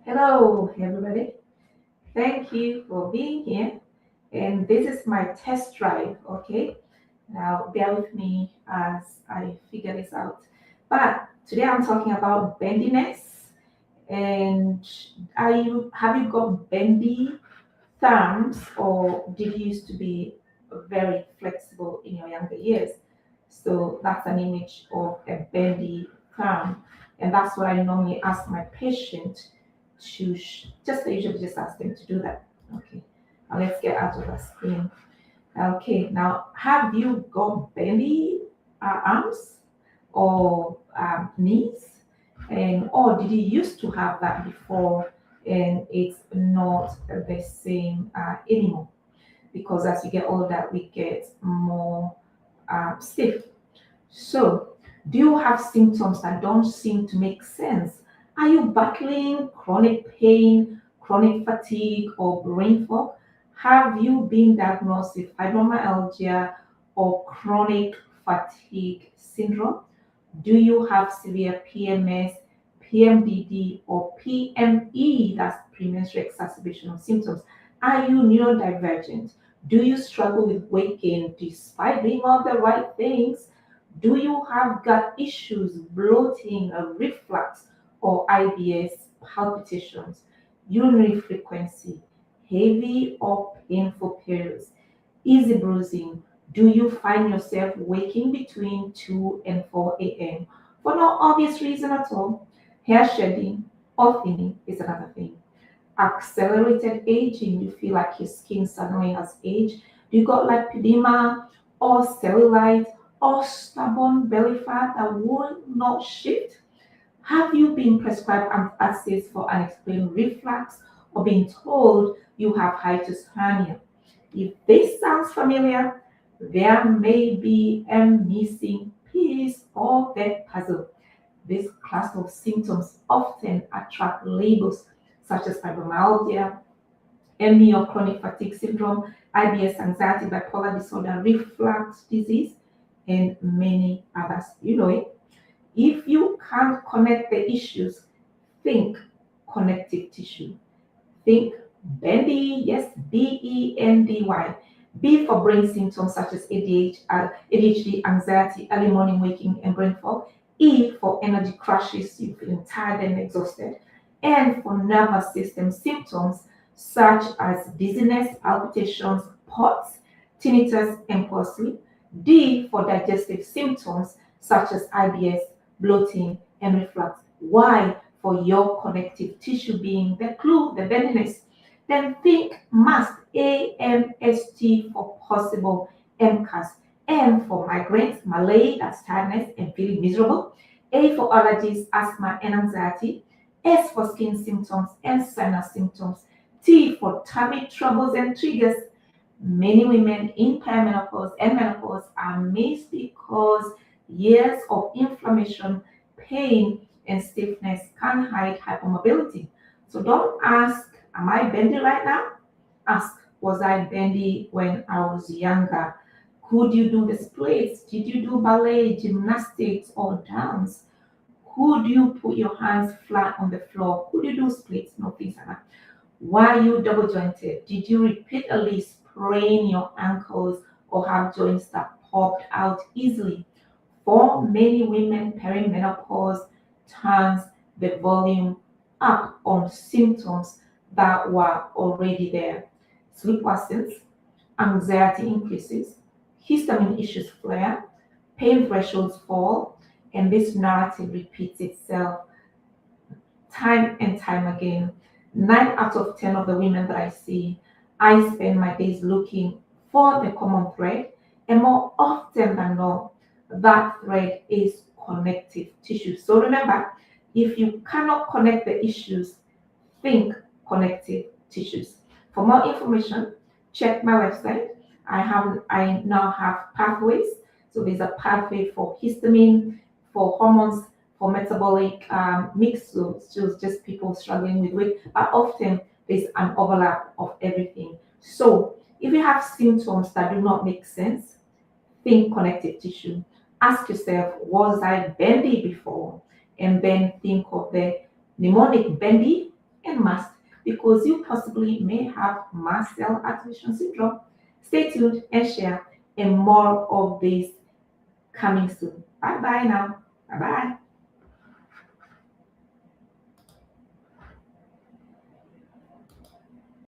Hello, everybody. Thank you for being here. And this is my test drive, okay? Now, bear with me as I figure this out. But today I'm talking about bendiness. And have you got bendy thumbs, or did you used to be very flexible in your younger years? So that's an image of a bendy thumb. And that's what I normally ask my patient to just I usually just ask them to do that. Okay. Now let's get out of the screen. Okay. Now, have you got bendy arms or knees? And or did you used to have that before and it's not the same anymore? Because as you get older, we get more stiff. So, do you have symptoms that don't seem to make sense? Are you battling chronic pain, chronic fatigue, or brain fog? Have you been diagnosed with fibromyalgia or chronic fatigue syndrome? Do you have severe PMS, PMDD, or PME, that's premenstrual exacerbation of symptoms? Are you neurodivergent? Do you struggle with weight gain despite doing all the right things? Do you have gut issues, bloating, reflux, or IBS, palpitations, urinary frequency, heavy or painful periods, easy bruising? Do you find yourself waking between 2 and 4 a.m. for no obvious reason at all? Hair shedding or thinning is another thing. Accelerated aging, you feel like your skin suddenly has aged. You got lipedema or cellulite or stubborn belly fat that will not shift? Have you been prescribed antacids for unexplained reflux or been told you have hiatus hernia? If this sounds familiar, there may be a missing piece of the puzzle. This class of symptoms often attract labels such as fibromyalgia, ME or chronic fatigue syndrome, IBS, anxiety, bipolar disorder, reflux disease, and many others. You know it. If you can't connect the issues, think connective tissue. Think bendy, yes, BENDY. B for brain symptoms such as ADHD, anxiety, early morning waking, and brain fog. E for energy crashes, you're feeling tired and exhausted. And for nervous system symptoms such as dizziness, palpitations, POTS, tinnitus, and poor sleep. D for digestive symptoms such as IBS, bloating, and reflux. Y for your connective tissue being the clue, the bendiness. Then think must, AMST for possible MCAS. M for migraines, malaise, that's tiredness and feeling miserable. A for allergies, asthma, and anxiety. S for skin symptoms and sinus symptoms. T for tummy troubles and triggers. Many women in perimenopause and menopause are missed because years of inflammation, pain, and stiffness can hide hypermobility. So don't ask, am I bendy right now? Ask, was I bendy when I was younger? Could you do the splits? Did you do ballet, gymnastics, or dance? Could you put your hands flat on the floor? Could you do splits? No, things like that. Why are you double jointed? Did you repeatedly sprain your ankles or have joints that popped out easily? For many women, perimenopause turns the volume up on symptoms that were already there. Sleep worsens, anxiety increases, histamine issues flare, pain thresholds fall, and this narrative repeats itself time and time again. 9 out of 10 of the women that I see, I spend my days looking for the common thread, and more often than not, that thread is connective tissue. So remember, if you cannot connect the issues, think connective tissues. For more information, check my website. I now have pathways. So there's a pathway for histamine, for hormones, for metabolic mix. So it's just people struggling with weight, but often there's an overlap of everything. So if you have symptoms that do not make sense, think connective tissue. Ask yourself, was I bendy before? And then think of the mnemonic bendy, and mast because you possibly may have mast cell activation syndrome. Stay tuned and share, and more of this coming soon. Bye bye now. Bye bye.